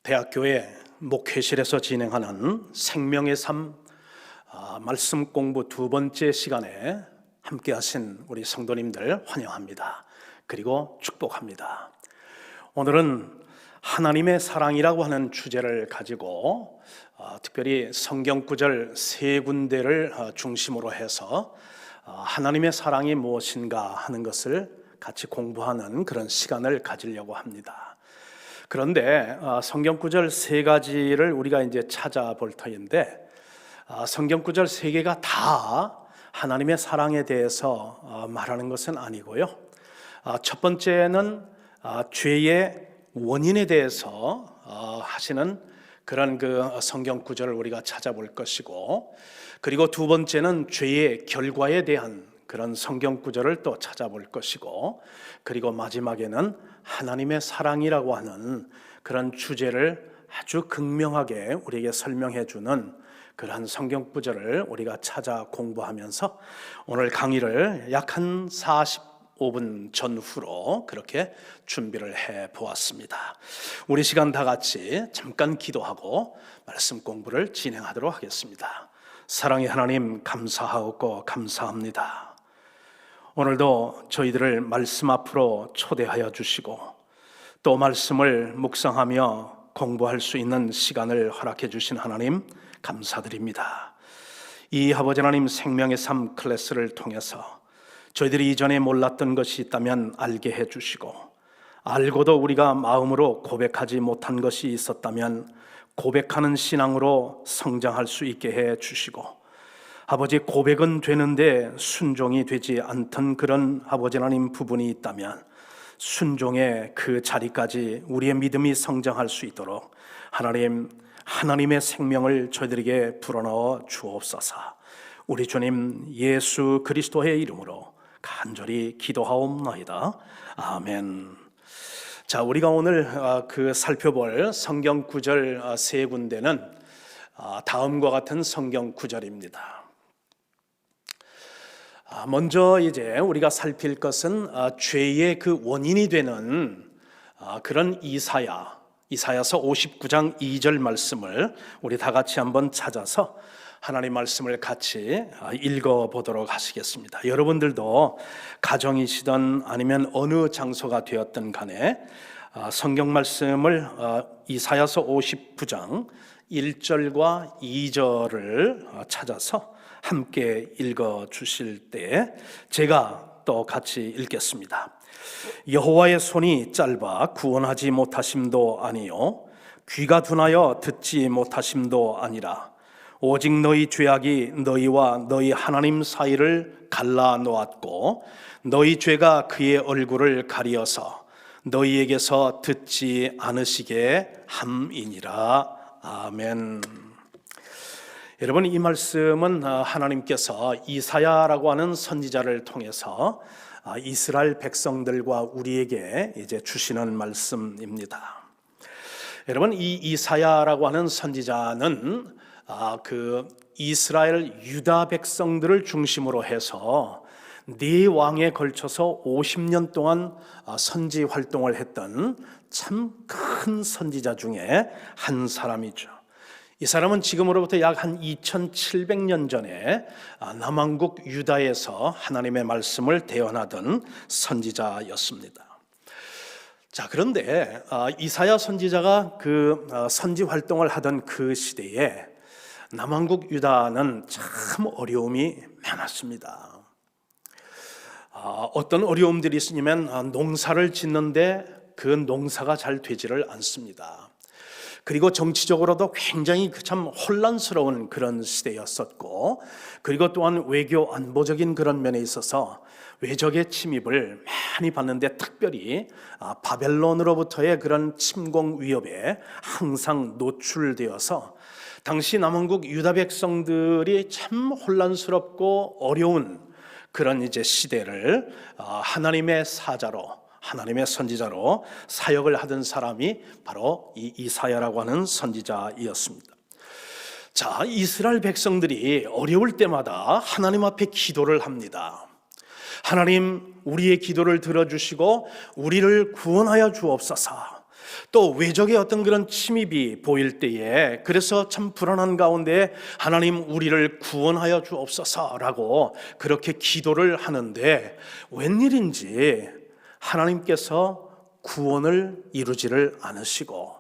대학교의 목회실에서 진행하는 생명의 삶 말씀 공부 두 번째 시간에 함께 하신 우리 성도님들 환영합니다. 그리고 축복합니다. 오늘은 하나님의 사랑이라고 하는 주제를 가지고 특별히 성경 구절 세 군데를 중심으로 해서 하나님의 사랑이 무엇인가 하는 것을 같이 공부하는 그런 시간을 가지려고 합니다. 그런데 성경 구절 세 가지를 우리가 이제 찾아볼 터인데 성경 구절 세 개가 다 하나님의 사랑에 대해서 말하는 것은 아니고요. 첫 번째는 죄의 원인에 대해서 하시는 그런 그 성경 구절을 우리가 찾아볼 것이고, 그리고 두 번째는 죄의 결과에 대한 그런 성경 구절을 또 찾아볼 것이고, 그리고 마지막에는 하나님의 사랑이라고 하는 그런 주제를 아주 극명하게 우리에게 설명해 주는 그러한 성경 구절을 우리가 찾아 공부하면서 오늘 강의를 약 한 45분 전후로 그렇게 준비를 해 보았습니다. 우리 시간 다 같이 잠깐 기도하고 말씀 공부를 진행하도록 하겠습니다. 사랑의 하나님, 감사하고 감사합니다. 오늘도 저희들을 말씀 앞으로 초대하여 주시고 또 말씀을 묵상하며 공부할 수 있는 시간을 허락해 주신 하나님 감사드립니다. 이 아버지 하나님 생명의 삶 클래스를 통해서 저희들이 이전에 몰랐던 것이 있다면 알게 해 주시고, 알고도 우리가 마음으로 고백하지 못한 것이 있었다면 고백하는 신앙으로 성장할 수 있게 해 주시고, 아버지 고백은 되는데 순종이 되지 않던 그런 아버지 하나님 부분이 있다면 순종의 그 자리까지 우리의 믿음이 성장할 수 있도록 하나님의 생명을 저희들에게 불어넣어 주옵소서. 우리 주님 예수 그리스도의 이름으로 간절히 기도하옵나이다. 아멘. 자, 우리가 오늘 살펴볼 성경 구절 세 군데는 다음과 같은 성경 구절입니다. 먼저 이제 우리가 살필 것은 죄의 그 원인이 되는 그런 이사야서 59장 2절 말씀을 우리 다 같이 한번 찾아서 하나님 말씀을 같이 읽어보도록 하시겠습니다. 여러분들도 가정이시든 아니면 어느 장소가 되었든 간에 성경 말씀을 이사야서 59장 1절과 2절을 찾아서 함께 읽어주실 때 제가 또 같이 읽겠습니다. 여호와의 손이 짧아 구원하지 못하심도 아니요 귀가 둔하여 듣지 못하심도 아니라 오직 너희 죄악이 너희와 너희 하나님 사이를 갈라 놓았고 너희 죄가 그의 얼굴을 가리어서 너희에게서 듣지 않으시게 함이니라. 아멘. 여러분, 이 말씀은 하나님께서 이사야라고 하는 선지자를 통해서 이스라엘 백성들과 우리에게 이제 주시는 말씀입니다. 여러분, 이 이사야라고 하는 선지자는 그 이스라엘 유다 백성들을 중심으로 해서 네 왕에 걸쳐서 50년 동안 선지 활동을 했던 참 큰 선지자 중에 한 사람이죠. 이 사람은 지금으로부터 약 한 2700년 전에 남왕국 유다에서 하나님의 말씀을 대언하던 선지자였습니다. 자, 그런데 이사야 선지자가 그 선지 활동을 하던 그 시대에 남왕국 유다는 참 어려움이 많았습니다. 어떤 어려움들이 있으냐면 농사를 짓는데 그 농사가 잘 되지를 않습니다. 그리고 정치적으로도 굉장히 참 혼란스러운 그런 시대였었고, 그리고 또한 외교 안보적인 그런 면에 있어서 외적의 침입을 많이 받는데 특별히 바벨론으로부터의 그런 침공 위협에 항상 노출되어서 당시 남왕국 유다 백성들이 참 혼란스럽고 어려운 그런 이제 시대를 하나님의 사자로, 하나님의 선지자로 사역을 하던 사람이 바로 이 이사야라고 하는 선지자이었습니다. 자, 이스라엘 백성들이 어려울 때마다 하나님 앞에 기도를 합니다. 하나님, 우리의 기도를 들어주시고 우리를 구원하여 주옵소서. 또 외적의 어떤 그런 침입이 보일 때에 그래서 참 불안한 가운데 하나님 우리를 구원하여 주옵소서라고 그렇게 기도를 하는데 웬일인지 하나님께서 구원을 이루지를 않으시고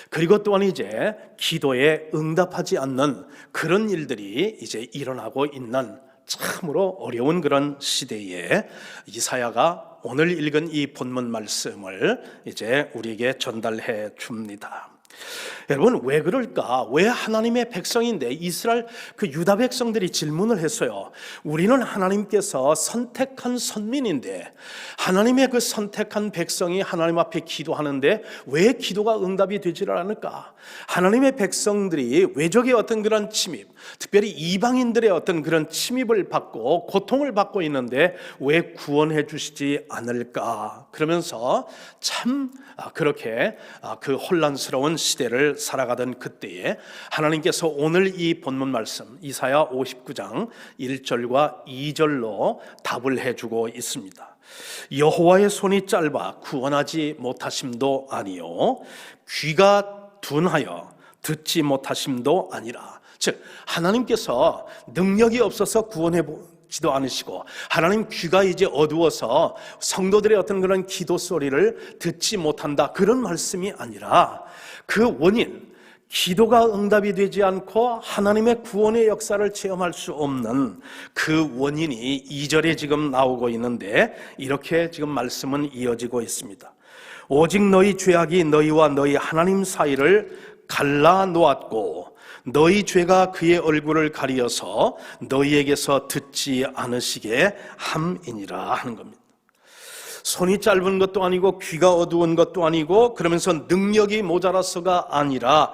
그리고 또한 이제 기도에 응답하지 않는 그런 일들이 이제 일어나고 있는 참으로 어려운 그런 시대에 이사야가 오늘 읽은 이 본문 말씀을 이제 우리에게 전달해 줍니다. 여러분, 왜 그럴까? 왜 하나님의 백성인데 이스라엘 그 유다 백성들이 질문을 했어요. 우리는 하나님께서 선택한 선민인데 하나님의 그 선택한 백성이 하나님 앞에 기도하는데 왜 기도가 응답이 되지를 않을까? 하나님의 백성들이 외적의 어떤 그런 침입, 특별히 이방인들의 어떤 그런 침입을 받고 고통을 받고 있는데 왜 구원해 주시지 않을까? 그러면서 참 그렇게 그 혼란스러운 시대를 살아가던 그때에 하나님께서 오늘 이 본문 말씀 이사야 59장 1절과 2절로 답을 해주고 있습니다. 여호와의 손이 짧아 구원하지 못하심도 아니요 귀가 둔하여 듣지 못하심도 아니라, 즉 하나님께서 능력이 없어서 구원해 지도 않으시고 하나님 귀가 이제 어두워서 성도들의 어떤 그런 기도 소리를 듣지 못한다, 그런 말씀이 아니라 그 원인, 기도가 응답이 되지 않고 하나님의 구원의 역사를 체험할 수 없는 그 원인이 2절에 지금 나오고 있는데 이렇게 지금 말씀은 이어지고 있습니다. 오직 너희 죄악이 너희와 너희 하나님 사이를 갈라 놓았고 너희 죄가 그의 얼굴을 가리어서 너희에게서 듣지 않으시게 함이니라 하는 겁니다. 손이 짧은 것도 아니고 귀가 어두운 것도 아니고 그러면서 능력이 모자라서가 아니라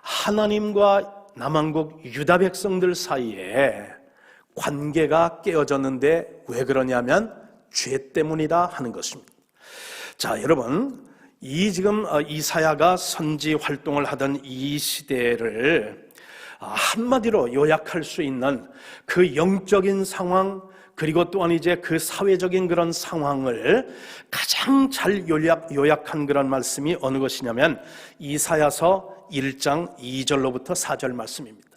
하나님과 남한국 유다 백성들 사이에 관계가 깨어졌는데 왜 그러냐면 죄 때문이다 하는 것입니다. 자, 여러분, 이 지금 이사야가 선지 활동을 하던 이 시대를 한마디로 요약할 수 있는 그 영적인 상황, 그리고 또한 이제 그 사회적인 그런 상황을 가장 잘 요약한 그런 말씀이 어느 것이냐면 이사야서 1장 2절로부터 4절 말씀입니다.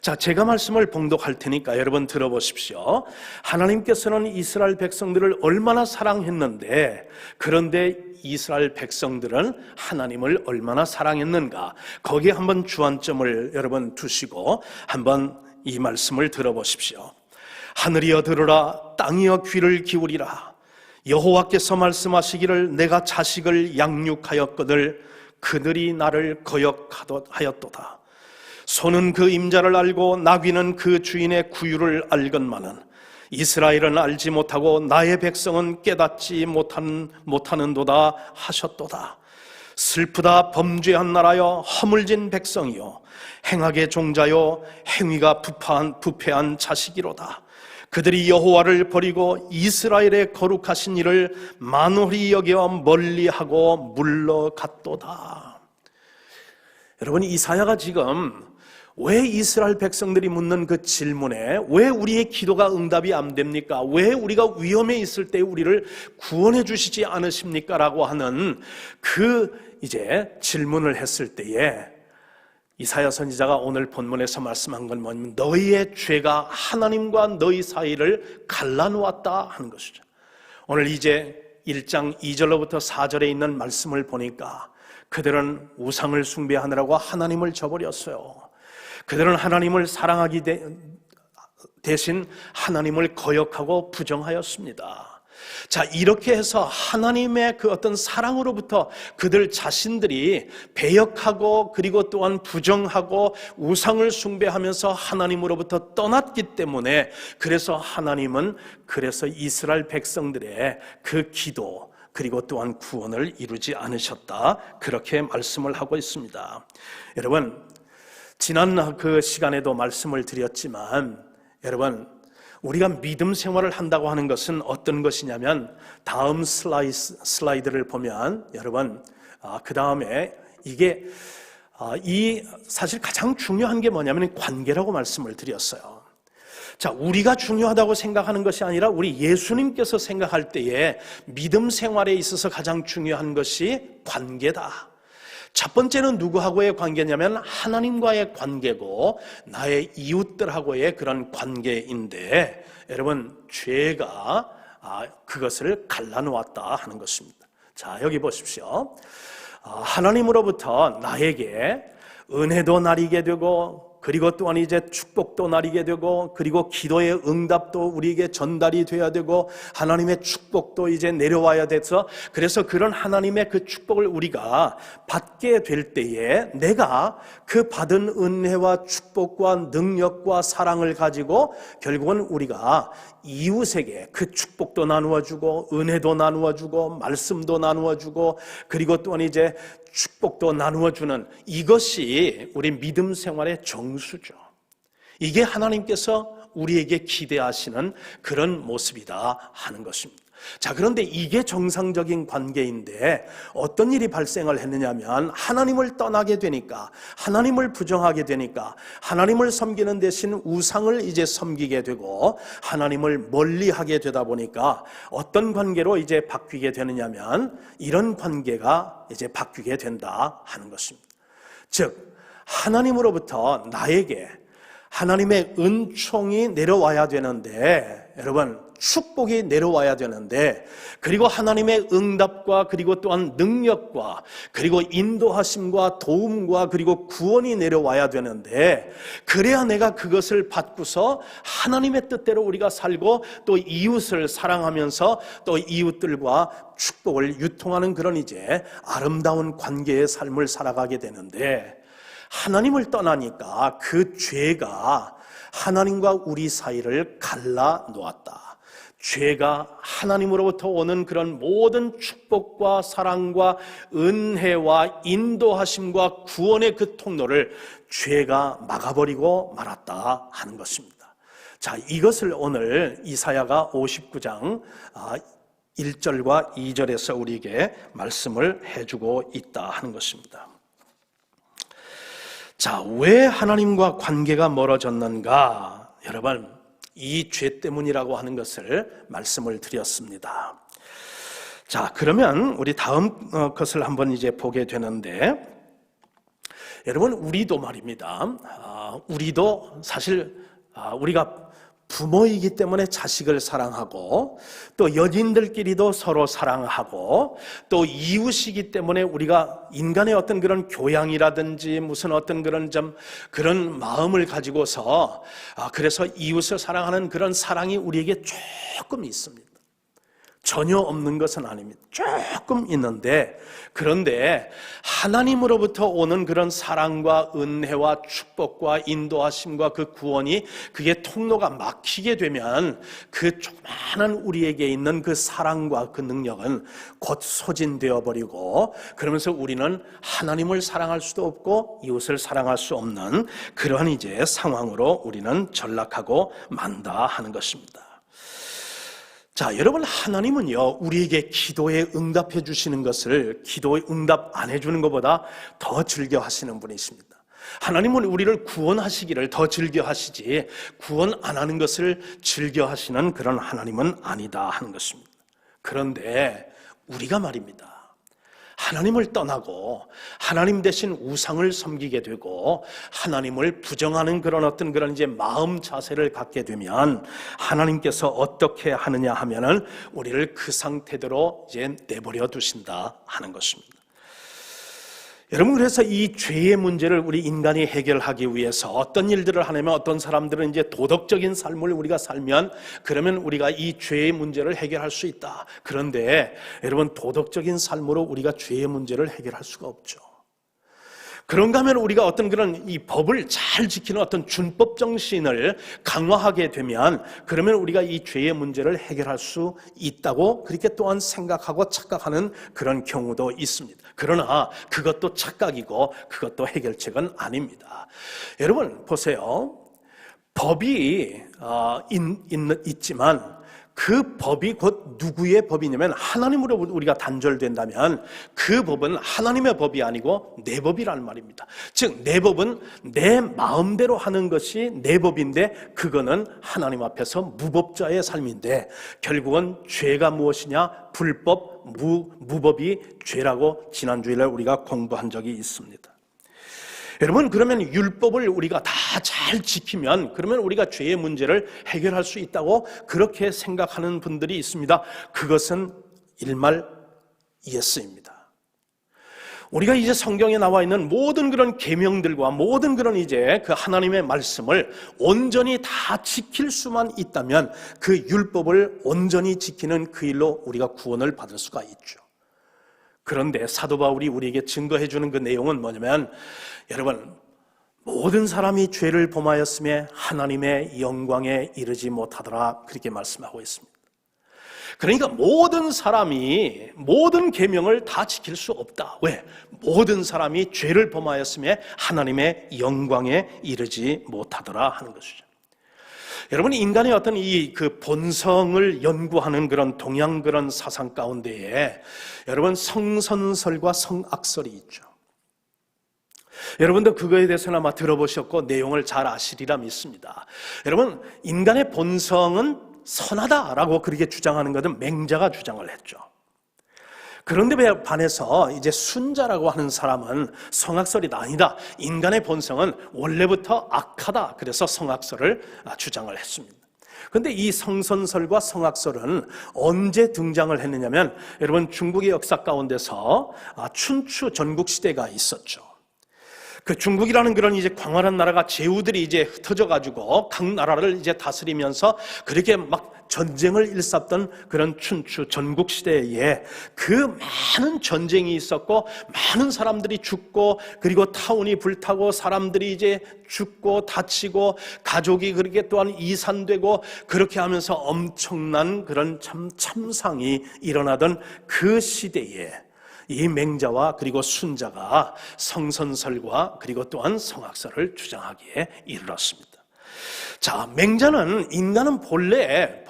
자, 제가 말씀을 봉독할 테니까 여러분 들어보십시오. 하나님께서는 이스라엘 백성들을 얼마나 사랑했는데, 그런데 이스라엘 백성들은 하나님을 얼마나 사랑했는가, 거기에 한번 주안점을 여러분 두시고 한번 이 말씀을 들어보십시오. 하늘이여 들으라, 땅이여 귀를 기울이라. 여호와께서 말씀하시기를 내가 자식을 양육하였거늘 그들이 나를 거역하였도다. 소는 그 임자를 알고 나귀는 그 주인의 구유를 알건만은 이스라엘은 알지 못하고 나의 백성은 깨닫지 못하는도다 하셨도다. 슬프다 범죄한 나라여, 허물진 백성이요 행악의 종자요 행위가 부패한 자식이로다. 그들이 여호와를 버리고 이스라엘의 거룩하신 이를 만홀히 여겨 멀리하고 물러갔도다. 여러분, 이사야가 지금 왜 이스라엘 백성들이 묻는 그 질문에 왜 우리의 기도가 응답이 안 됩니까? 왜 우리가 위험에 있을 때 우리를 구원해 주시지 않으십니까? 라고 하는 그 이제 질문을 했을 때에 이사야 선지자가 오늘 본문에서 말씀한 건 뭐냐면 너희의 죄가 하나님과 너희 사이를 갈라놓았다 하는 것이죠. 오늘 이제 1장 2절로부터 4절에 있는 말씀을 보니까 그들은 우상을 숭배하느라고 하나님을 저버렸어요. 그들은 하나님을 사랑하기 대신 하나님을 거역하고 부정하였습니다. 자, 이렇게 해서 하나님의 그 어떤 사랑으로부터 그들 자신들이 배역하고 그리고 또한 부정하고 우상을 숭배하면서 하나님으로부터 떠났기 때문에 그래서 하나님은 이스라엘 백성들의 그 기도 그리고 또한 구원을 이루지 않으셨다, 그렇게 말씀을 하고 있습니다. 여러분, 지난 그 시간에도 말씀을 드렸지만 여러분, 우리가 믿음 생활을 한다고 하는 것은 어떤 것이냐면 다음 슬라이드를 보면 여러분, 그 다음에 이게 사실 가장 중요한 게 뭐냐면 관계라고 말씀을 드렸어요. 자, 우리가 중요하다고 생각하는 것이 아니라 우리 예수님께서 생각할 때에 믿음 생활에 있어서 가장 중요한 것이 관계다. 첫 번째는 누구하고의 관계냐면 하나님과의 관계고 나의 이웃들하고의 그런 관계인데, 여러분 죄가 그것을 갈라놓았다 하는 것입니다. 자, 여기 보십시오. 하나님으로부터 나에게 은혜도 나리게 되고, 그리고 또한 이제 축복도 나리게 되고, 그리고 기도의 응답도 우리에게 전달이 돼야 되고, 하나님의 축복도 이제 내려와야 돼서, 그래서 그런 하나님의 그 축복을 우리가 받게 될 때에 내가 그 받은 은혜와 축복과 능력과 사랑을 가지고 결국은 우리가 이웃에게 그 축복도 나누어주고, 은혜도 나누어주고, 말씀도 나누어주고, 그리고 또한 이제 축복도 나누어주는, 이것이 우리 믿음 생활의 정수죠. 이게 하나님께서 우리에게 기대하시는 그런 모습이다 하는 것입니다. 자, 그런데 이게 정상적인 관계인데 어떤 일이 발생을 했느냐면, 하나님을 떠나게 되니까, 하나님을 부정하게 되니까 하나님을 섬기는 대신 우상을 이제 섬기게 되고 하나님을 멀리하게 되다 보니까 어떤 관계로 이제 바뀌게 되느냐면 이런 관계가 이제 바뀌게 된다 하는 것입니다. 즉, 하나님으로부터 나에게 하나님의 은총이 내려와야 되는데, 여러분 축복이 내려와야 되는데, 그리고 하나님의 응답과 그리고 또한 능력과 그리고 인도하심과 도움과 그리고 구원이 내려와야 되는데, 그래야 내가 그것을 받고서 하나님의 뜻대로 우리가 살고 또 이웃을 사랑하면서 또 이웃들과 축복을 유통하는 그런 이제 아름다운 관계의 삶을 살아가게 되는데, 하나님을 떠나니까 그 죄가 하나님과 우리 사이를 갈라 놓았다. 죄가 하나님으로부터 오는 그런 모든 축복과 사랑과 은혜와 인도하심과 구원의 그 통로를 죄가 막아버리고 말았다 하는 것입니다. 자, 이것을 오늘 이사야가 59장 1절과 2절에서 우리에게 말씀을 해주고 있다 하는 것입니다. 자, 왜 하나님과 관계가 멀어졌는가? 여러분, 이 죄 때문이라고 하는 것을 말씀을 드렸습니다. 자, 그러면 우리 다음 것을 한번 이제 보게 되는데, 여러분 우리도 말입니다. 우리도 사실 우리가 부모이기 때문에 자식을 사랑하고, 또 연인들끼리도 서로 사랑하고, 또 이웃이기 때문에 우리가 인간의 어떤 그런 교양이라든지 무슨 어떤 그런 마음을 가지고서 그래서 이웃을 사랑하는 그런 사랑이 우리에게 조금 있습니다. 전혀 없는 것은 아닙니다. 조금 있는데, 그런데 하나님으로부터 오는 그런 사랑과 은혜와 축복과 인도하심과 그 구원이, 그게 통로가 막히게 되면 그 조그마한 우리에게 있는 그 사랑과 그 능력은 곧 소진되어 버리고, 그러면서 우리는 하나님을 사랑할 수도 없고 이웃을 사랑할 수 없는 그러한 이제 상황으로 우리는 전락하고 만다 하는 것입니다. 자, 여러분, 하나님은요 우리에게 기도에 응답해 주시는 것을 기도에 응답 안 해주는 것보다 더 즐겨 하시는 분이십니다. 하나님은 우리를 구원하시기를 더 즐겨 하시지 구원 안 하는 것을 즐겨 하시는 그런 하나님은 아니다 하는 것입니다. 그런데 우리가 말입니다, 하나님을 떠나고 하나님 대신 우상을 섬기게 되고 하나님을 부정하는 그런 이제 마음 자세를 갖게 되면 하나님께서 어떻게 하느냐 하면은 우리를 그 상태대로 이제 내버려 두신다 하는 것입니다. 여러분, 그래서 이 죄의 문제를 우리 인간이 해결하기 위해서 어떤 일들을 하냐면, 어떤 사람들은 이제 도덕적인 삶을 우리가 살면 그러면 우리가 이 죄의 문제를 해결할 수 있다. 그런데 여러분, 도덕적인 삶으로 우리가 죄의 문제를 해결할 수가 없죠. 그런가 하면 우리가 어떤 그런 이 법을 잘 지키는 어떤 준법 정신을 강화하게 되면 그러면 우리가 이 죄의 문제를 해결할 수 있다고 그렇게 또한 생각하고 착각하는 그런 경우도 있습니다. 그러나 그것도 착각이고 그것도 해결책은 아닙니다. 여러분 보세요. 법이 있지만 그 법이 곧 누구의 법이냐면 하나님으로 우리가 단절된다면 그 법은 하나님의 법이 아니고 내 법이라는 말입니다. 즉 내 법은 내 마음대로 하는 것이 내 법인데 그거는 하나님 앞에서 무법자의 삶인데 결국은 죄가 무엇이냐? 불법, 무법이 죄라고 지난주일에 우리가 공부한 적이 있습니다. 여러분, 그러면 율법을 우리가 다 잘 지키면 그러면 우리가 죄의 문제를 해결할 수 있다고 그렇게 생각하는 분들이 있습니다. 그것은 일말 예스입니다. 우리가 이제 성경에 나와 있는 모든 그런 계명들과 모든 그런 이제 그 하나님의 말씀을 온전히 다 지킬 수만 있다면 그 율법을 온전히 지키는 그 일로 우리가 구원을 받을 수가 있죠. 그런데 사도 바울이 우리에게 증거해 주는 그 내용은 뭐냐면 여러분, 모든 사람이 죄를 범하였음에 하나님의 영광에 이르지 못하더라 그렇게 말씀하고 있습니다. 그러니까 모든 사람이 모든 계명을 다 지킬 수 없다. 왜? 모든 사람이 죄를 범하였음에 하나님의 영광에 이르지 못하더라 하는 것이죠. 여러분, 인간의 어떤 이 그 본성을 연구하는 그런 동양 그런 사상 가운데에 여러분 성선설과 성악설이 있죠. 여러분도 그거에 대해서는 아마 들어보셨고 내용을 잘 아시리라 믿습니다. 여러분, 인간의 본성은 선하다라고 그렇게 주장하는 것은 맹자가 주장을 했죠. 그런데 반해서 이제 순자라고 하는 사람은 성악설이 아니다. 인간의 본성은 원래부터 악하다. 그래서 성악설을 주장을 했습니다. 그런데 이 성선설과 성악설은 언제 등장을 했느냐면 여러분 중국의 역사 가운데서 춘추 전국시대가 있었죠. 그 중국이라는 그런 이제 광활한 나라가 제후들이 이제 흩어져 가지고 각 나라를 이제 다스리면서 그렇게 막 전쟁을 일삼던 그런 춘추 전국 시대에 그 많은 전쟁이 있었고 많은 사람들이 죽고 그리고 타운이 불타고 사람들이 이제 죽고 다치고 가족이 그렇게 또한 이산되고 그렇게 하면서 엄청난 그런 참상이 일어나던 그 시대에 이 맹자와 그리고 순자가 성선설과 그리고 또한 성악설을 주장하기에 이르렀습니다. 자, 맹자는 인간은 본래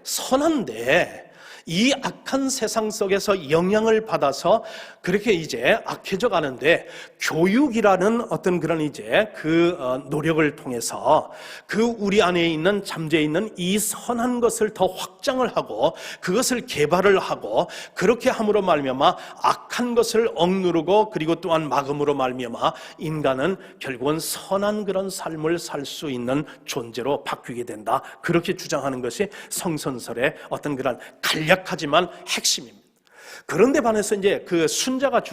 선한데 이 악한 세상 속에서 영향을 받아서 그렇게 이제 악해져 가는데 교육이라는 어떤 그런 이제 그 노력을 통해서 그 우리 안에 있는 잠재 있는 이 선한 것을 더 확장을 하고 그것을 개발을 하고 그렇게 함으로 말미암아 악한 것을 억누르고 그리고 또한 막음으로 말미암아 인간은 결국은 선한 그런 삶을 살 수 있는 존재로 바뀌게 된다. 그렇게 주장하는 것이 성선설의 어떤 그런 간략하지만 핵심입니다. 그런데 반해서 이제 그 순자가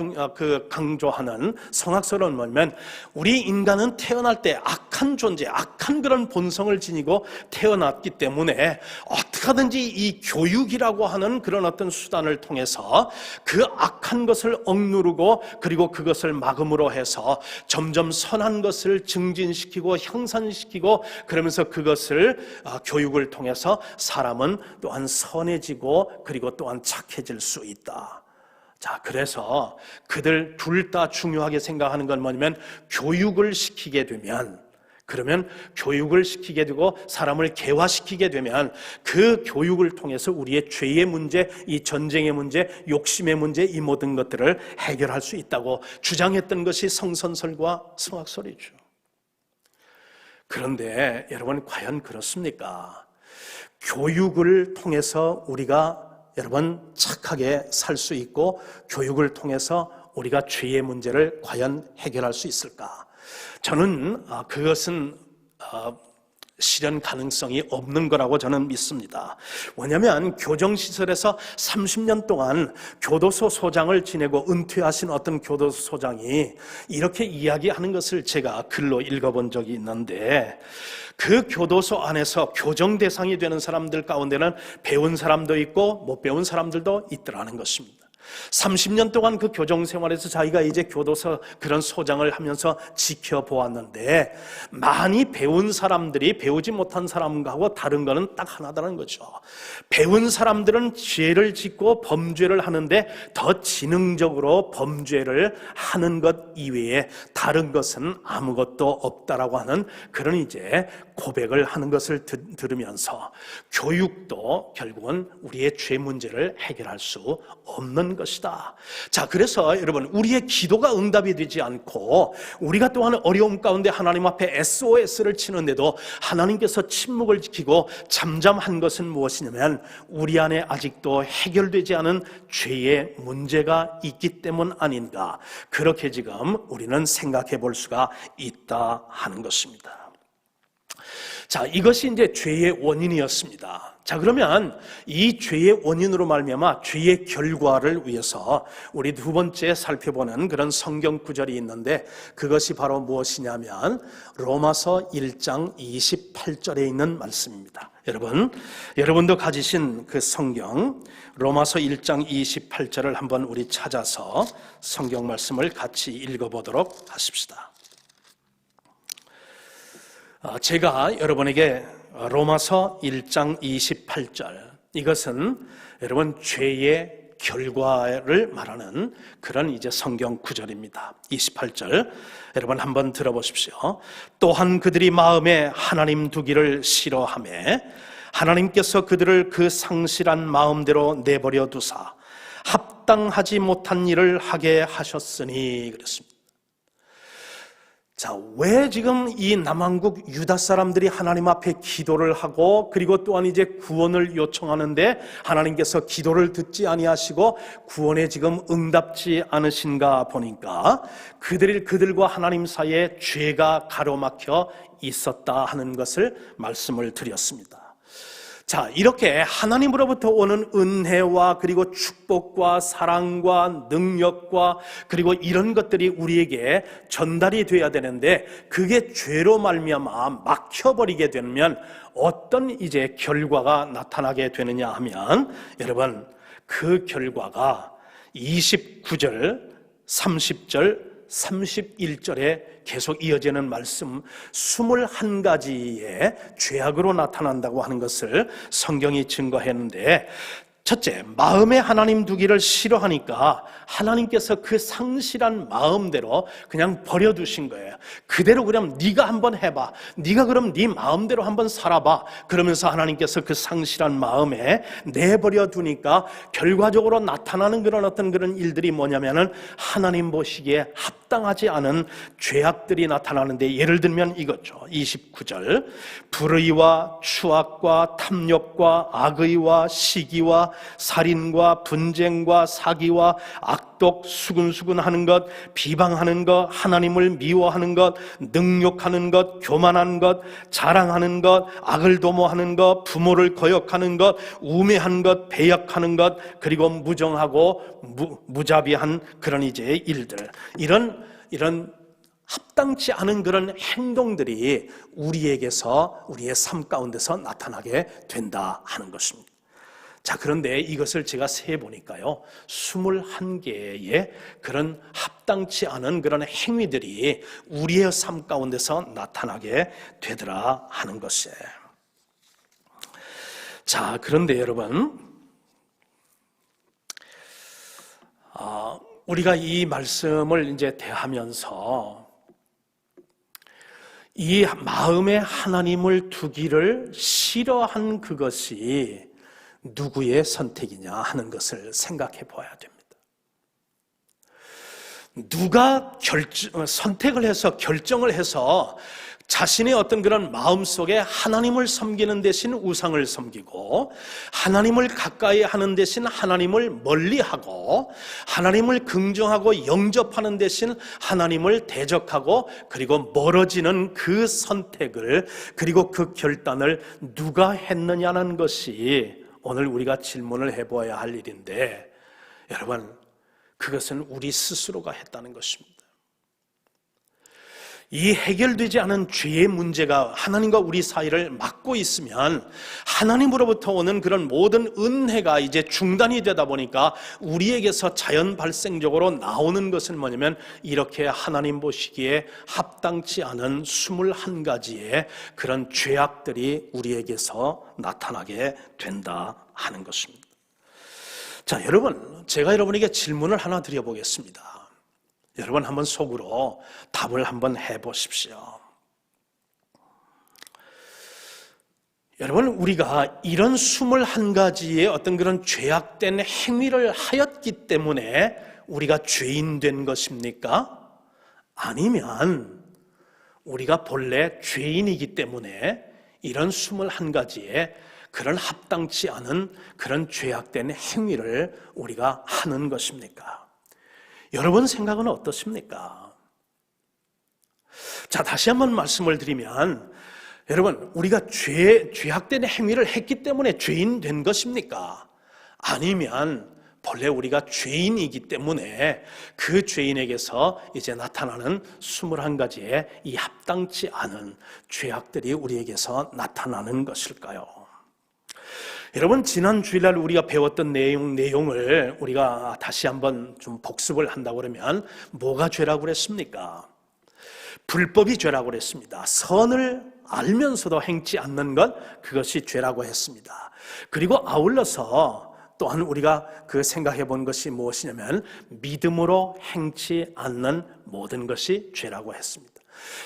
강조하는 성악설은 뭐냐면 우리 인간은 태어날 때 악한 존재, 악한 그런 본성을 지니고 태어났기 때문에 어떻게 하든지 이 교육이라고 하는 그런 어떤 수단을 통해서 그 악한 것을 억누르고 그리고 그것을 막음으로 해서 점점 선한 것을 증진시키고 향상시키고 그러면서 그것을 교육을 통해서 사람은 또한 선해지고 그리고 또한 착해질 수 있다. 자, 그래서 그들 둘 다 중요하게 생각하는 건 뭐냐면 교육을 시키게 되면 그러면 교육을 시키게 되고 사람을 개화시키게 되면 그 교육을 통해서 우리의 죄의 문제, 이 전쟁의 문제, 욕심의 문제 이 모든 것들을 해결할 수 있다고 주장했던 것이 성선설과 성악설이죠. 그런데 여러분 과연 그렇습니까? 교육을 통해서 우리가 여러분 착하게 살 수 있고 교육을 통해서 우리가 죄의 문제를 과연 해결할 수 있을까? 저는 그것은 실현 가능성이 없는 거라고 저는 믿습니다. 왜냐하면 교정시설에서 30년 동안 교도소 소장을 지내고 은퇴하신 어떤 교도소 소장이 이렇게 이야기하는 것을 제가 글로 읽어본 적이 있는데 그 교도소 안에서 교정 대상이 되는 사람들 가운데는 배운 사람도 있고 못 배운 사람들도 있더라는 것입니다. 30년 동안 그 교정 생활에서 자기가 이제 교도소 그런 소장을 하면서 지켜보았는데, 많이 배운 사람들이 배우지 못한 사람하고 다른 거는 딱 하나다는 거죠. 배운 사람들은 죄를 짓고 범죄를 하는데 더 지능적으로 범죄를 하는 것 이외에 다른 것은 아무것도 없다라고 하는 그런 이제 고백을 하는 것을 들으면서, 교육도 결국은 우리의 죄 문제를 해결할 수 없는 것이다. 자, 그래서 여러분, 우리의 기도가 응답이 되지 않고 우리가 또한 어려움 가운데 하나님 앞에 SOS를 치는데도 하나님께서 침묵을 지키고 잠잠한 것은 무엇이냐면, 우리 안에 아직도 해결되지 않은 죄의 문제가 있기 때문 아닌가, 그렇게 지금 우리는 생각해 볼 수가 있다 하는 것입니다. 자, 이것이 이제 죄의 원인이었습니다. 자, 그러면 이 죄의 원인으로 말미암아 죄의 결과를 위해서 우리 두 번째 살펴보는 그런 성경 구절이 있는데, 그것이 바로 무엇이냐면 로마서 1장 28절에 있는 말씀입니다. 여러분도 가지신 그 성경 로마서 1장 28절을 한번 우리 찾아서 성경 말씀을 같이 읽어보도록 하십시다. 제가 여러분에게 로마서 1장 28절, 이것은 여러분 죄의 결과를 말하는 그런 이제 성경 구절입니다. 28절 여러분 한번 들어보십시오. 또한 그들이 마음에 하나님 두기를 싫어하매 하나님께서 그들을 그 상실한 마음대로 내버려 두사 합당하지 못한 일을 하게 하셨으니 그랬습니다. 자, 왜 지금 이 남한국 유다 사람들이 하나님 앞에 기도를 하고 그리고 또한 이제 구원을 요청하는데 하나님께서 기도를 듣지 아니하시고 구원에 지금 응답지 않으신가 보니까, 그들과 하나님 사이에 죄가 가로막혀 있었다 하는 것을 말씀을 드렸습니다. 자, 이렇게 하나님으로부터 오는 은혜와 그리고 축복과 사랑과 능력과 그리고 이런 것들이 우리에게 전달이 돼야 되는데, 그게 죄로 말미암아 막혀버리게 되면 어떤 이제 결과가 나타나게 되느냐 하면, 여러분, 그 결과가 29절, 30절, 31절에 계속 이어지는 말씀 21가지의 죄악으로 나타난다고 하는 것을 성경이 증거했는데, 첫째, 마음에 하나님 두기를 싫어하니까 하나님께서 그 상실한 마음대로 그냥 버려두신 거예요. 그대로 그냥 네가 한번 해봐, 네가 그럼 네 마음대로 한번 살아봐, 그러면서 하나님께서 그 상실한 마음에 내버려 두니까 결과적으로 나타나는 그런 어떤 그런 일들이 뭐냐면은 하나님 보시기에 합당하지 않은 죄악들이 나타나는데, 예를 들면 이거죠. 29절 불의와 추악과 탐욕과 악의와 시기와 살인과 분쟁과 사기와 악독, 수근수근하는 것, 비방하는 것, 하나님을 미워하는 것, 능욕하는 것, 교만한 것, 자랑하는 것, 악을 도모하는 것, 부모를 거역하는 것, 우매한 것, 배역하는 것, 그리고 무정하고 무자비한 그런 이제 일들, 이런 합당치 않은 그런 행동들이 우리에게서, 우리의 삶 가운데서 나타나게 된다 하는 것입니다. 자, 그런데 이것을 제가 세보니까요, 21개의 그런 합당치 않은 그런 행위들이 우리의 삶 가운데서 나타나게 되더라 하는 것이에요. 자, 그런데 여러분, 우리가 이 말씀을 이제 대하면서 이 마음에 하나님을 두기를 싫어한 그것이 누구의 선택이냐 하는 것을 생각해 보아야 됩니다. 누가 선택을 해서 결정을 해서 자신의 어떤 그런 마음속에 하나님을 섬기는 대신 우상을 섬기고, 하나님을 가까이 하는 대신 하나님을 멀리하고, 하나님을 긍정하고 영접하는 대신 하나님을 대적하고, 그리고 멀어지는 그 선택을, 그리고 그 결단을 누가 했느냐는 것이 오늘 우리가 질문을 해보아야 할 일인데, 여러분, 그것은 우리 스스로가 했다는 것입니다. 이 해결되지 않은 죄의 문제가 하나님과 우리 사이를 막고 있으면 하나님으로부터 오는 그런 모든 은혜가 이제 중단이 되다 보니까 우리에게서 자연 발생적으로 나오는 것은 뭐냐면 이렇게 하나님 보시기에 합당치 않은 21가지의 그런 죄악들이 우리에게서 나타나게 된다 하는 것입니다. 자, 여러분, 제가 여러분에게 질문을 하나 드려보겠습니다. 여러분 한번 속으로 답을 한번 해보십시오. 여러분, 우리가 이런 21가지의 어떤 그런 죄악된 행위를 하였기 때문에 우리가 죄인 된 것입니까? 아니면 우리가 본래 죄인이기 때문에 이런 21가지의 그런 합당치 않은 그런 죄악된 행위를 우리가 하는 것입니까? 여러분 생각은 어떻습니까? 자, 다시 한번 말씀을 드리면 여러분, 우리가 죄악된 행위를 했기 때문에 죄인 된 것입니까? 아니면 본래 우리가 죄인이기 때문에 그 죄인에게서 이제 나타나는 21가지의 이 합당치 않은 죄악들이 우리에게서 나타나는 것일까요? 여러분, 지난 주일날 우리가 배웠던 내용을 우리가 다시 한번 좀 복습을 한다고 그러면 뭐가 죄라고 그랬습니까? 불법이 죄라고 그랬습니다. 선을 알면서도 행치 않는 것, 그것이 죄라고 했습니다. 그리고 아울러서 또한 우리가 생각해 본 것이 무엇이냐면 믿음으로 행치 않는 모든 것이 죄라고 했습니다.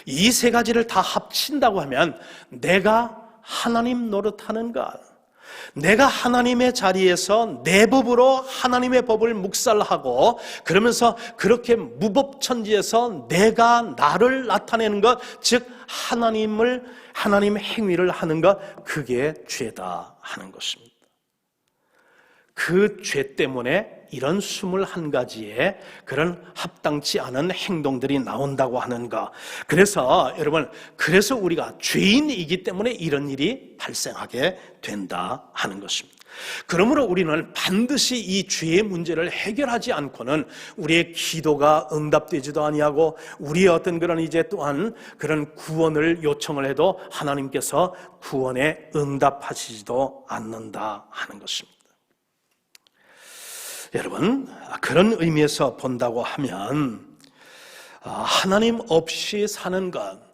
이 세 가지를 다 합친다고 하면 내가 하나님 노릇하는 것, 내가 하나님의 자리에서 내 법으로 하나님의 법을 묵살하고 그러면서 그렇게 무법천지에서 내가 나를 나타내는 것, 즉 하나님 행위를 하는 것, 그게 죄다 하는 것입니다. 그 죄 때문에 이런 21가지의 그런 합당치 않은 행동들이 나온다고 하는 것. 그래서 여러분, 그래서 우리가 죄인이기 때문에 이런 일이 발생하게 된다 하는 것입니다. 그러므로 우리는 반드시 이 죄의 문제를 해결하지 않고는 우리의 기도가 응답되지도 아니하고 우리의 어떤 그런 이제 또한 그런 구원을 요청을 해도 하나님께서 구원에 응답하시지도 않는다 하는 것입니다. 여러분, 그런 의미에서 본다고 하면 하나님 없이 사는 것,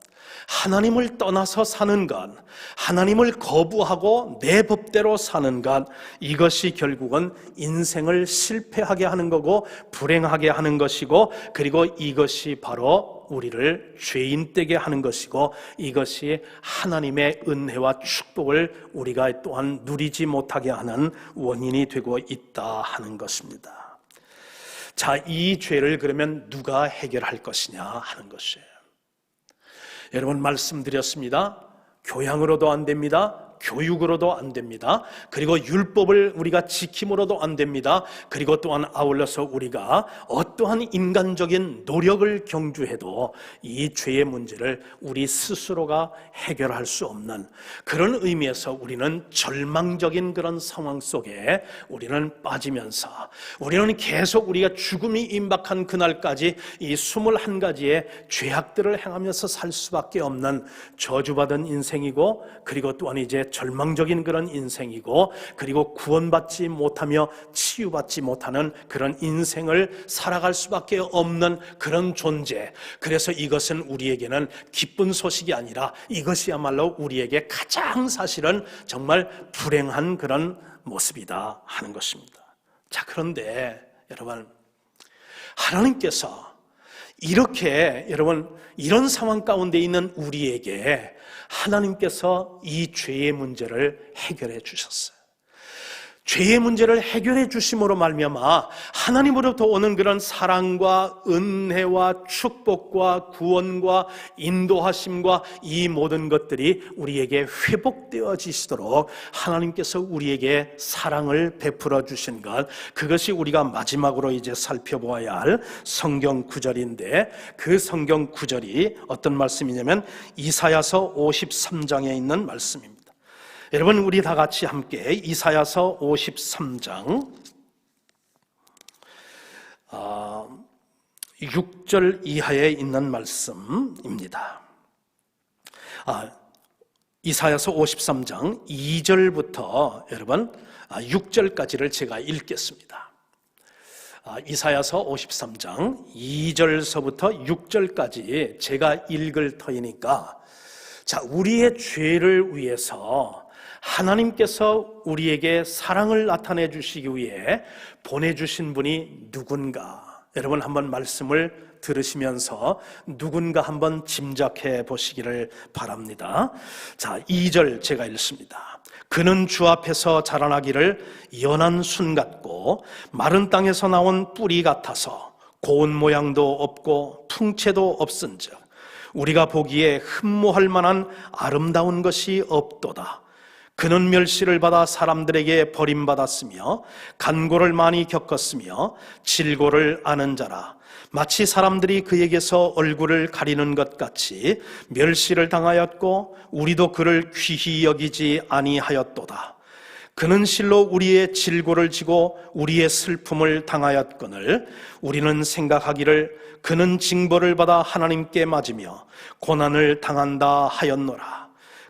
하나님을 떠나서 사는 것, 하나님을 거부하고 내 법대로 사는 것, 이것이 결국은 인생을 실패하게 하는 거고 불행하게 하는 것이고, 그리고 이것이 바로 우리를 죄인 되게 하는 것이고, 이것이 하나님의 은혜와 축복을 우리가 또한 누리지 못하게 하는 원인이 되고 있다 하는 것입니다. 자, 이 죄를 그러면 누가 해결할 것이냐 하는 것이에요. 여러분, 말씀드렸습니다. 교양으로도 안 됩니다. 교육으로도 안 됩니다. 그리고 율법을 우리가 지킴으로도 안 됩니다. 그리고 또한 아울러서 우리가 어떠한 인간적인 노력을 경주해도 이 죄의 문제를 우리 스스로가 해결할 수 없는 그런 의미에서 우리는 절망적인 그런 상황 속에 우리는 빠지면서 우리는 계속 우리가 죽음이 임박한 그날까지 이 21가지의 죄악들을 행하면서 살 수밖에 없는 저주받은 인생이고, 그리고 또한 이제 절망적인 그런 인생이고, 그리고 구원받지 못하며 치유받지 못하는 그런 인생을 살아갈 수밖에 없는 그런 존재. 그래서 이것은 우리에게는 기쁜 소식이 아니라 이것이야말로 우리에게 가장 사실은 정말 불행한 그런 모습이다 하는 것입니다. 자, 그런데 여러분, 하나님께서 이렇게 여러분 이런 상황 가운데 있는 우리에게 하나님께서 이 죄의 문제를 해결해 주셨어요. 죄의 문제를 해결해 주심으로 말미암아 하나님으로부터 오는 그런 사랑과 은혜와 축복과 구원과 인도하심과 이 모든 것들이 우리에게 회복되어지시도록 하나님께서 우리에게 사랑을 베풀어 주신 것, 그것이 우리가 마지막으로 이제 살펴보아야 할 성경 구절인데, 그 성경 구절이 어떤 말씀이냐면 이사야서 53장에 있는 말씀입니다. 여러분, 우리 다 같이 함께 이사야서 53장 6절 이하에 있는 말씀입니다. 이사야서 53장 2절부터 여러분 6절까지를 제가 읽겠습니다. 이사야서 53장 2절서부터 6절까지 제가 읽을 터이니까, 자, 우리의 죄를 위해서 하나님께서 우리에게 사랑을 나타내 주시기 위해 보내주신 분이 누군가, 여러분 한번 말씀을 들으시면서 누군가 한번 짐작해 보시기를 바랍니다. 자, 2절 제가 읽습니다. 그는 주 앞에서 자라나기를 연한 순 같고 마른 땅에서 나온 뿌리 같아서 고운 모양도 없고 풍채도 없은즉 우리가 보기에 흠모할 만한 아름다운 것이 없도다. 그는 멸시를 받아 사람들에게 버림받았으며 간고를 많이 겪었으며 질고를 아는 자라. 마치 사람들이 그에게서 얼굴을 가리는 것 같이 멸시를 당하였고 우리도 그를 귀히 여기지 아니하였도다. 그는 실로 우리의 질고를 지고 우리의 슬픔을 당하였거늘 우리는 생각하기를 그는 징벌을 받아 하나님께 맞으며 고난을 당한다 하였노라.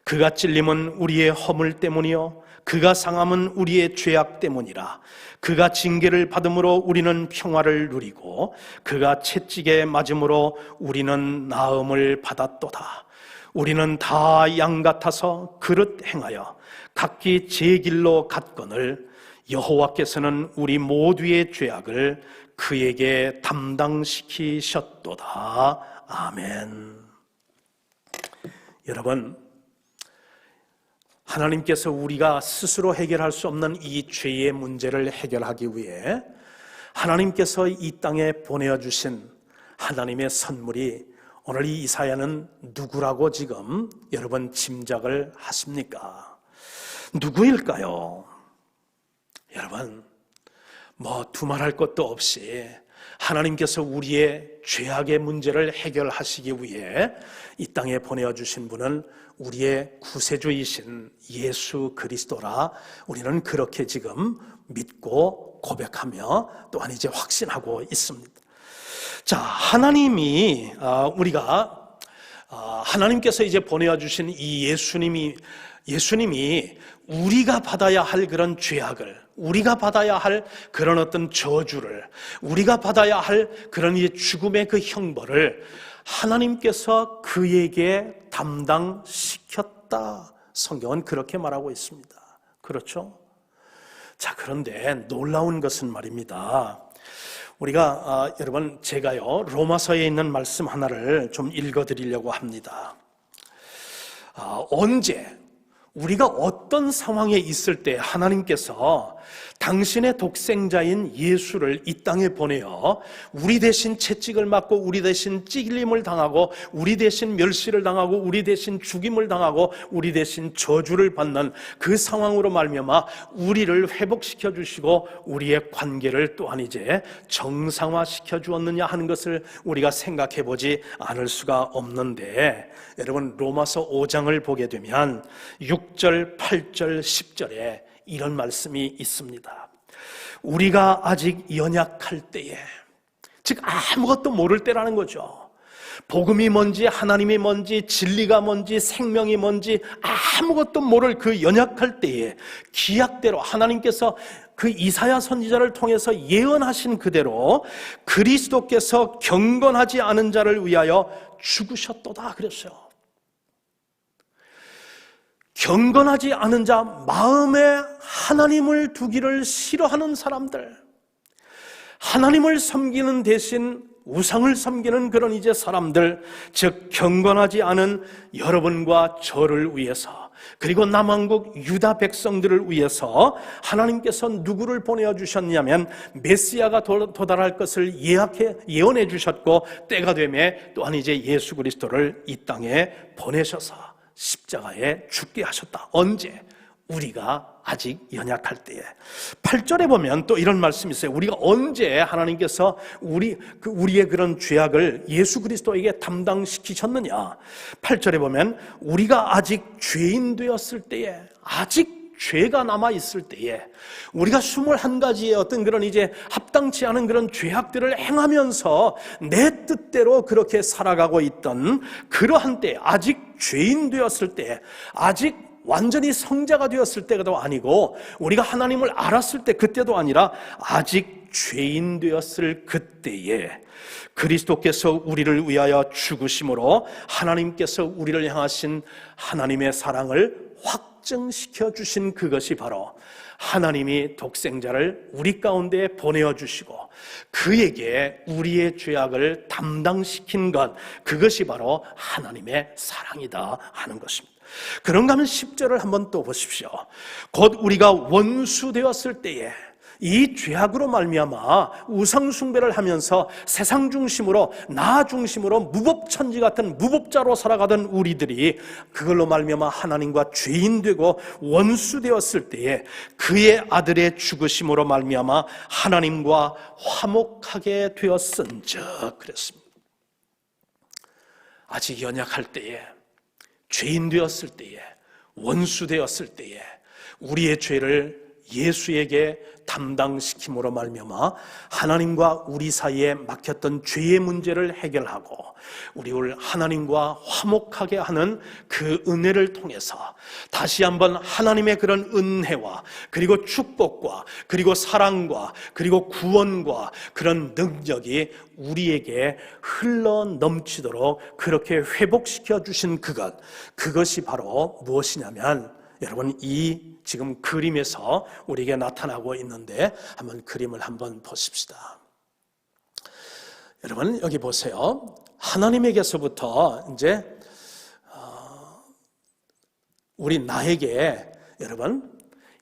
그가 찔림은 우리의 허물 때문이요 그가 상함은 우리의 죄악 때문이라. 그가 징계를 받음으로 우리는 평화를 누리고 그가 채찍에 맞음으로 우리는 나음을 받았도다. 우리는 다 양 같아서 그릇 행하여 각기 제 길로 갔거늘 여호와께서는 우리 모두의 죄악을 그에게 담당시키셨도다. 아멘. 여러분, 하나님께서 우리가 스스로 해결할 수 없는 이 죄의 문제를 해결하기 위해 하나님께서 이 땅에 보내주신 하나님의 선물이 오늘 이 이사야는 누구라고 지금 여러분 짐작을 하십니까? 누구일까요? 여러분, 두말할 것도 없이 하나님께서 우리의 죄악의 문제를 해결하시기 위해 이 땅에 보내주신 분은 우리의 구세주이신 예수 그리스도라 우리는 그렇게 지금 믿고 고백하며 또한 이제 확신하고 있습니다. 자, 하나님께서 이제 보내주신 이 예수님이 우리가 받아야 할 그런 죄악을, 우리가 받아야 할 그런 어떤 저주를, 우리가 받아야 할 그런 이 죽음의 그 형벌을 하나님께서 그에게 담당시켰다. 성경은 그렇게 말하고 있습니다. 그렇죠? 자, 그런데 놀라운 것은 말입니다. 우리가 여러분, 제가요 로마서에 있는 말씀 하나를 좀 읽어드리려고 합니다. 언제 우리가 어떤 상황에 있을 때 하나님께서 당신의 독생자인 예수를 이 땅에 보내어 우리 대신 채찍을 맞고 우리 대신 찔림을 당하고 우리 대신 멸시를 당하고 우리 대신 죽임을 당하고 우리 대신 저주를 받는 그 상황으로 말미암아 우리를 회복시켜 주시고 우리의 관계를 또한 이제 정상화시켜 주었느냐 하는 것을 우리가 생각해 보지 않을 수가 없는데, 여러분 로마서 5장을 보게 되면 6절, 8절, 10절에 이런 말씀이 있습니다. 우리가 아직 연약할 때에, 즉 아무것도 모를 때라는 거죠. 복음이 뭔지, 하나님이 뭔지, 진리가 뭔지, 생명이 뭔지 아무것도 모를 그 연약할 때에 기약대로 하나님께서 그 이사야 선지자를 통해서 예언하신 그대로 그리스도께서 경건하지 않은 자를 위하여 죽으셨도다 그랬어요. 경건하지 않은 자, 마음에 하나님을 두기를 싫어하는 사람들, 하나님을 섬기는 대신 우상을 섬기는 그런 이제 사람들, 즉 경건하지 않은 여러분과 저를 위해서, 그리고 남왕국 유다 백성들을 위해서 하나님께서 누구를 보내어 주셨냐면 메시아가 도달할 것을 예언해 주셨고, 때가 되매 또한 이제 예수 그리스도를 이 땅에 보내셔서 십자가에 죽게 하셨다. 언제? 우리가 아직 연약할 때에. 8절에 보면 또 이런 말씀이 있어요. 우리가 언제 하나님께서 우리의 그런 죄악을 예수 그리스도에게 담당시키셨느냐. 8절에 보면 우리가 아직 죄인 되었을 때에, 아직 죄가 남아 있을 때에 우리가 21가지의 어떤 그런 이제 합당치 않은 그런 죄악들을 행하면서 내 뜻대로 그렇게 살아가고 있던 그러한 때, 아직 죄인 되었을 때, 아직 완전히 성자가 되었을 때도 아니고 우리가 하나님을 알았을 때 그때도 아니라 아직 죄인 되었을 그때에 그리스도께서 우리를 위하여 죽으심으로 하나님께서 우리를 향하신 하나님의 사랑을 확증시켜 주신 그것이 바로 하나님이 독생자를 우리 가운데 보내어 주시고 그에게 우리의 죄악을 담당시킨 것, 그것이 바로 하나님의 사랑이다 하는 것입니다. 그런가 하면 10절을 한번 또 보십시오. 곧 우리가 원수 되었을 때에 이 죄악으로 말미암아 우상 숭배를 하면서 세상 중심으로, 나 중심으로 무법천지 같은 무법자로 살아가던 우리들이 그걸로 말미암아 하나님과 죄인 되고 원수 되었을 때에 그의 아들의 죽으심으로 말미암아 하나님과 화목하게 되었은즉 그랬습니다. 아직 연약할 때에, 죄인 되었을 때에, 원수 되었을 때에 우리의 죄를 예수에게 담당시킴으로 말미암아 하나님과 우리 사이에 막혔던 죄의 문제를 해결하고 우리를 하나님과 화목하게 하는 그 은혜를 통해서 다시 한번 하나님의 그런 은혜와 그리고 축복과 그리고 사랑과 그리고 구원과 그런 능력이 우리에게 흘러 넘치도록 그렇게 회복시켜 주신 그것이 바로 무엇이냐면, 여러분, 이 지금 그림에서 우리에게 나타나고 있는데 한번 그림을 한번 보십시다. 여러분, 여기 보세요. 하나님에게서부터 이제 우리 나에게 여러분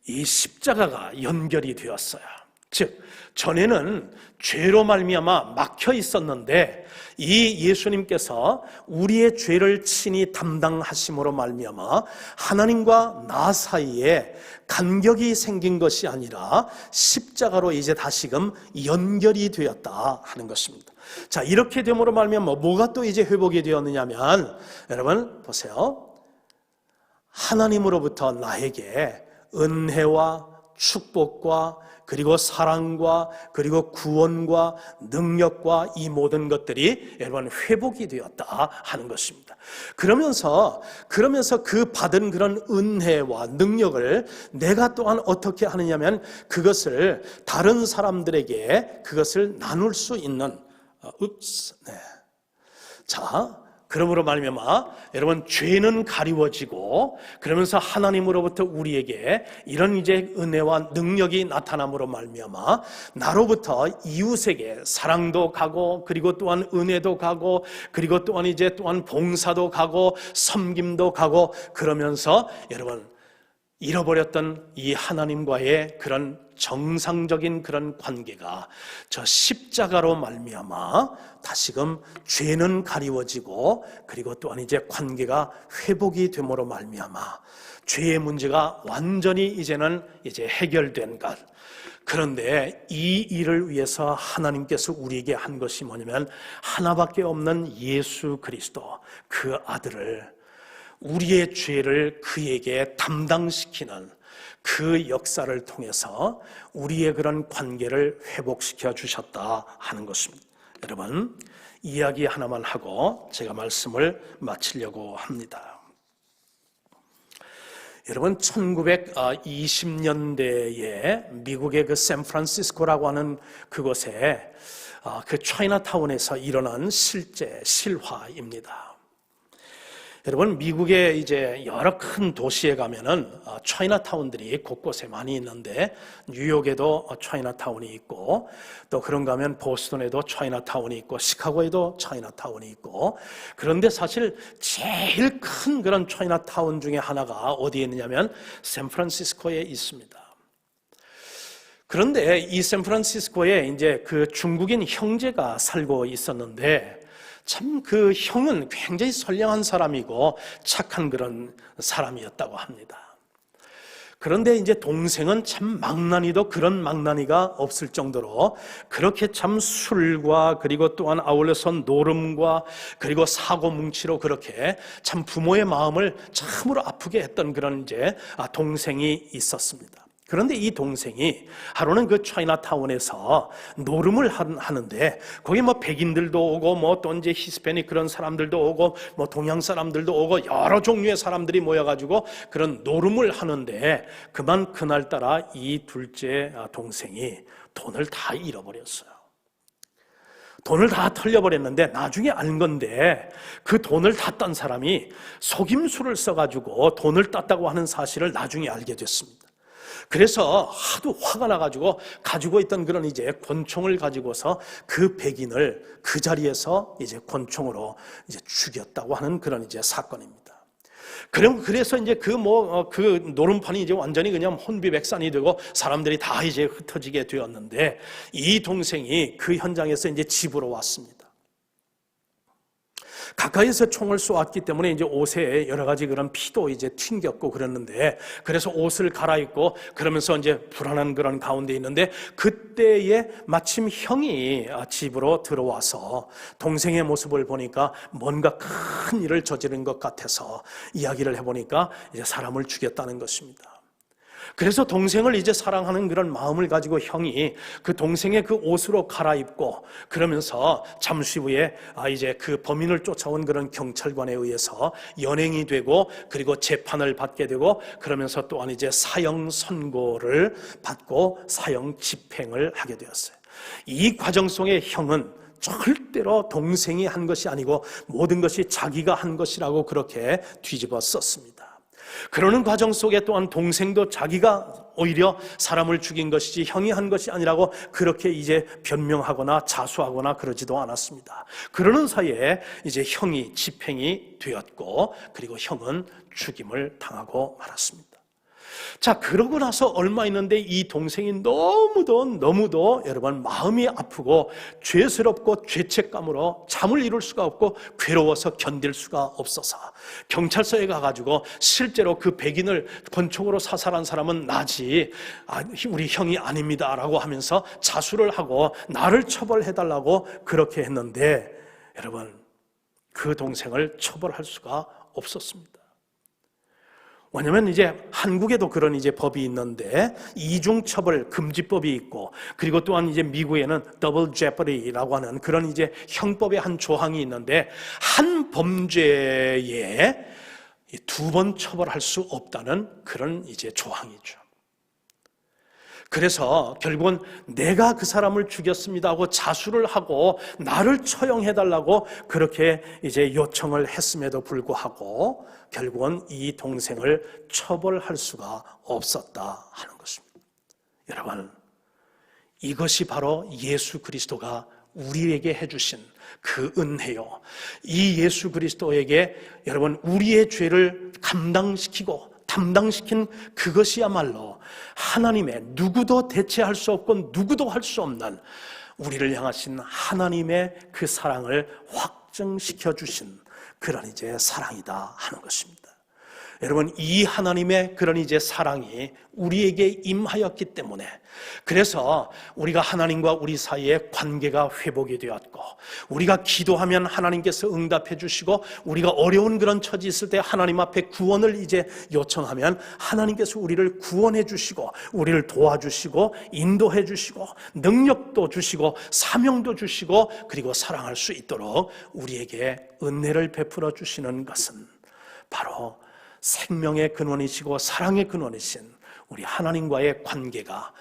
이 십자가가 연결이 되었어요. 즉 전에는 죄로 말미암아 막혀 있었는데 이 예수님께서 우리의 죄를 친히 담당하심으로 말미암아 하나님과 나 사이에 간격이 생긴 것이 아니라 십자가로 이제 다시금 연결이 되었다 하는 것입니다. 자, 이렇게 됨으로 말미암아 뭐가 또 이제 회복이 되었느냐면, 여러분 보세요. 하나님으로부터 나에게 은혜와 축복과 그리고 사랑과 그리고 구원과 능력과 이 모든 것들이 여러분 회복이 되었다 하는 것입니다. 그러면서 그 받은 그런 은혜와 능력을 내가 또한 어떻게 하느냐면 그것을 다른 사람들에게 그것을 나눌 수 있는 자, 그러므로 말미암아 여러분 죄는 가리워지고 그러면서 하나님으로부터 우리에게 이런 이제 은혜와 능력이 나타남으로 말미암아 나로부터 이웃에게 사랑도 가고 그리고 또한 은혜도 가고 그리고 또한 이제 또한 봉사도 가고 섬김도 가고 그러면서 여러분 잃어버렸던 이 하나님과의 그런 정상적인 그런 관계가 저 십자가로 말미암아 다시금 죄는 가리워지고 그리고 또한 이제 관계가 회복이 됨으로 말미암아 죄의 문제가 완전히 이제는 이제 해결된 것. 그런데 이 일을 위해서 하나님께서 우리에게 한 것이 뭐냐면 하나밖에 없는 예수 그리스도 그 아들을 우리의 죄를 그에게 담당시키는 그 역사를 통해서 우리의 그런 관계를 회복시켜 주셨다 하는 것입니다. 여러분, 이야기 하나만 하고 제가 말씀을 마치려고 합니다. 여러분, 1920년대에 미국의 그 샌프란시스코라고 하는 그곳에 그 차이나타운에서 일어난 실화입니다. 여러분, 미국의 이제 여러 큰 도시에 가면은 차이나타운들이 곳곳에 많이 있는데 뉴욕에도 차이나타운이 있고 또 그런가 하면 보스턴에도 차이나타운이 있고 시카고에도 차이나타운이 있고 그런데 사실 제일 큰 그런 차이나타운 중에 하나가 어디에 있느냐면 샌프란시스코에 있습니다. 그런데 이 샌프란시스코에 이제 그 중국인 형제가 살고 있었는데 참 그 형은 굉장히 선량한 사람이고 착한 그런 사람이었다고 합니다. 그런데 이제 동생은 참 망나니도 그런 망나니가 없을 정도로 그렇게 참 술과 그리고 또한 아울러서 노름과 그리고 사고뭉치로 그렇게 참 부모의 마음을 참으로 아프게 했던 그런 이제 동생이 있었습니다. 그런데 이 동생이 하루는 그 차이나타운에서 노름을 하는데 거기 뭐 백인들도 오고 뭐 또 이제 히스패닉 그런 사람들도 오고 뭐 동양 사람들도 오고 여러 종류의 사람들이 모여가지고 그런 노름을 하는데 그날따라 이 둘째 동생이 돈을 다 잃어버렸어요. 돈을 다 털려버렸는데 나중에 알 건데 그 돈을 다 딴 사람이 속임수를 써가지고 돈을 땄다고 하는 사실을 나중에 알게 됐습니다. 그래서 하도 화가 나가지고 가지고 있던 그런 이제 권총을 가지고서 그 백인을 그 자리에서 이제 권총으로 이제 죽였다고 하는 그런 이제 사건입니다. 그래서 이제 그 노름판이 이제 완전히 그냥 혼비백산이 되고 사람들이 다 이제 흩어지게 되었는데 이 동생이 그 현장에서 이제 집으로 왔습니다. 가까이서 총을 쏘았기 때문에 이제 옷에 여러 가지 그런 피도 이제 튕겼고 그랬는데 그래서 옷을 갈아입고 그러면서 이제 불안한 그런 가운데 있는데 그때에 마침 형이 집으로 들어와서 동생의 모습을 보니까 뭔가 큰 일을 저지른 것 같아서 이야기를 해보니까 이제 사람을 죽였다는 것입니다. 그래서 동생을 이제 사랑하는 그런 마음을 가지고 형이 그 동생의 그 옷으로 갈아입고 그러면서 잠시 후에 이제 그 범인을 쫓아온 그런 경찰관에 의해서 연행이 되고 그리고 재판을 받게 되고 그러면서 또한 이제 사형 선고를 받고 사형 집행을 하게 되었어요. 이 과정 속에 형은 절대로 동생이 한 것이 아니고 모든 것이 자기가 한 것이라고 그렇게 뒤집어 썼습니다. 그러는 과정 속에 또한 동생도 자기가 오히려 사람을 죽인 것이지 형이 한 것이 아니라고 그렇게 이제 변명하거나 자수하거나 그러지도 않았습니다. 그러는 사이에 이제 형이 집행이 되었고 그리고 형은 죽임을 당하고 말았습니다. 자, 그러고 나서 얼마 있는데 이 동생이 너무도 여러분 마음이 아프고 죄스럽고 죄책감으로 잠을 이룰 수가 없고 괴로워서 견딜 수가 없어서 경찰서에 가가지고 실제로 그 백인을 권총으로 사살한 사람은 나지 우리 형이 아닙니다 라고 하면서 자수를 하고 나를 처벌해달라고 그렇게 했는데 여러분 그 동생을 처벌할 수가 없었습니다. 왜냐면 이제 한국에도 그런 이제 법이 있는데 이중처벌 금지법이 있고 그리고 또한 이제 미국에는 더블 제퍼리라고 하는 그런 이제 형법의 한 조항이 있는데 한 범죄에 두 번 처벌할 수 없다는 그런 이제 조항이죠. 그래서 결국은 내가 그 사람을 죽였습니다 하고 자수를 하고 나를 처형해달라고 그렇게 이제 요청을 했음에도 불구하고 결국은 이 동생을 처벌할 수가 없었다 하는 것입니다. 여러분, 이것이 바로 예수 그리스도가 우리에게 해주신 그 은혜요. 이 예수 그리스도에게 여러분 우리의 죄를 담당시킨 그것이야말로 하나님의 누구도 대체할 수 없고 누구도 할 수 없는 우리를 향하신 하나님의 그 사랑을 확증시켜 주신 그런 이제 사랑이다 하는 것입니다. 여러분 이 하나님의 그런 이제 사랑이 우리에게 임하였기 때문에 그래서 우리가 하나님과 우리 사이의 관계가 회복이 되었고 우리가 기도하면 하나님께서 응답해 주시고 우리가 어려운 그런 처지 있을 때 하나님 앞에 구원을 이제 요청하면 하나님께서 우리를 구원해 주시고 우리를 도와주시고 인도해 주시고 능력도 주시고 사명도 주시고 그리고 사랑할 수 있도록 우리에게 은혜를 베풀어 주시는 것은 바로 생명의 근원이시고 사랑의 근원이신 우리 하나님과의 관계가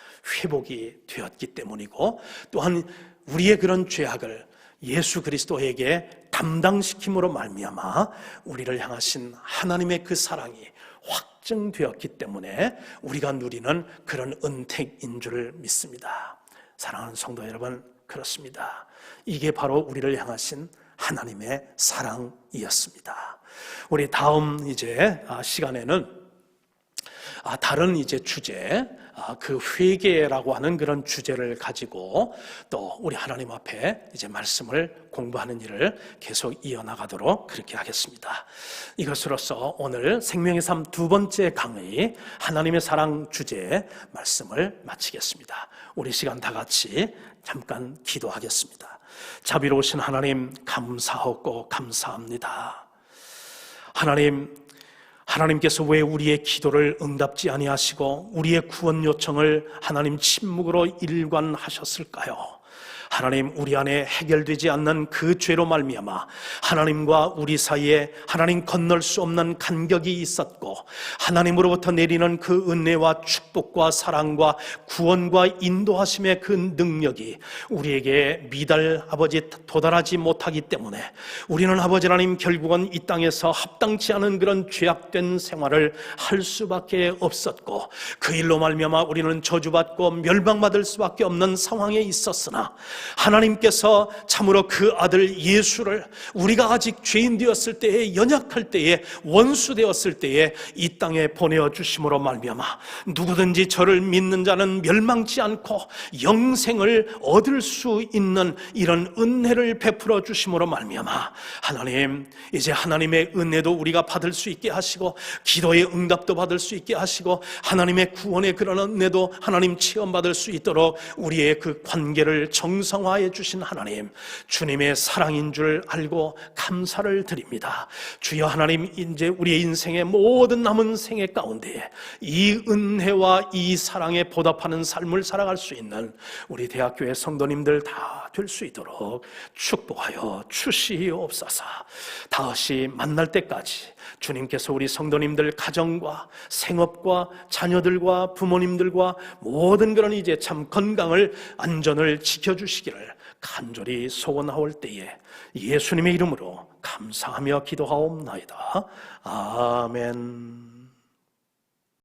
회복이 되었기 때문이고 또한 우리의 그런 죄악을 예수 그리스도에게 담당시킴으로 말미암아 우리를 향하신 하나님의 그 사랑이 확증되었기 때문에 우리가 누리는 그런 은택인 줄 믿습니다. 사랑하는 성도 여러분, 그렇습니다. 이게 바로 우리를 향하신 하나님의 사랑이었습니다. 우리 다음 이제 시간에는 다른 이제 주제, 그 회개라고 하는 그런 주제를 가지고 또 우리 하나님 앞에 이제 말씀을 공부하는 일을 계속 이어나가도록 그렇게 하겠습니다. 이것으로서 오늘 생명의 삶 두 번째 강의 하나님의 사랑 주제의 말씀을 마치겠습니다. 우리 시간 다 같이 잠깐 기도하겠습니다. 자비로우신 하나님, 감사하고 감사합니다. 하나님께서 왜 우리의 기도를 응답지 아니하시고 우리의 구원 요청을 하나님 침묵으로 일관하셨을까요? 하나님, 우리 안에 해결되지 않는 그 죄로 말미암아 하나님과 우리 사이에 하나님 건널 수 없는 간격이 있었고, 하나님으로부터 내리는 그 은혜와 축복과 사랑과 구원과 인도하심의 그 능력이 우리에게 미달 아버지 도달하지 못하기 때문에 우리는 아버지 하나님 결국은 이 땅에서 합당치 않은 그런 죄악된 생활을 할 수밖에 없었고, 그 일로 말미암아 우리는 저주받고 멸망받을 수밖에 없는 상황에 있었으나 하나님께서 참으로 그 아들 예수를 우리가 아직 죄인 되었을 때에, 연약할 때에, 원수 되었을 때에 이 땅에 보내어 주심으로 말미암아 누구든지 저를 믿는 자는 멸망치 않고 영생을 얻을 수 있는 이런 은혜를 베풀어 주심으로 말미암아 하나님, 이제 하나님의 은혜도 우리가 받을 수 있게 하시고 기도의 응답도 받을 수 있게 하시고 하나님의 구원의 그런 은혜도 하나님 체험받을 수 있도록 우리의 그 관계를 정성화해 주신 하나님, 주님의 사랑인 줄 알고 감사를 드립니다. 주여 하나님, 이제 우리의 인생의 모든 남은 생애 가운데 이 은혜와 이 사랑에 보답하는 삶을 살아갈 수 있는 우리 대학교의 성도님들 다 될 수 있도록 축복하여 주시옵소서. 다시 만날 때까지 주님께서 우리 성도님들 가정과 생업과 자녀들과 부모님들과 모든 그런 이제 참 건강을, 안전을 지켜주시기를 간절히 소원하올 때에 예수님의 이름으로 감사하며 기도하옵나이다. 아멘.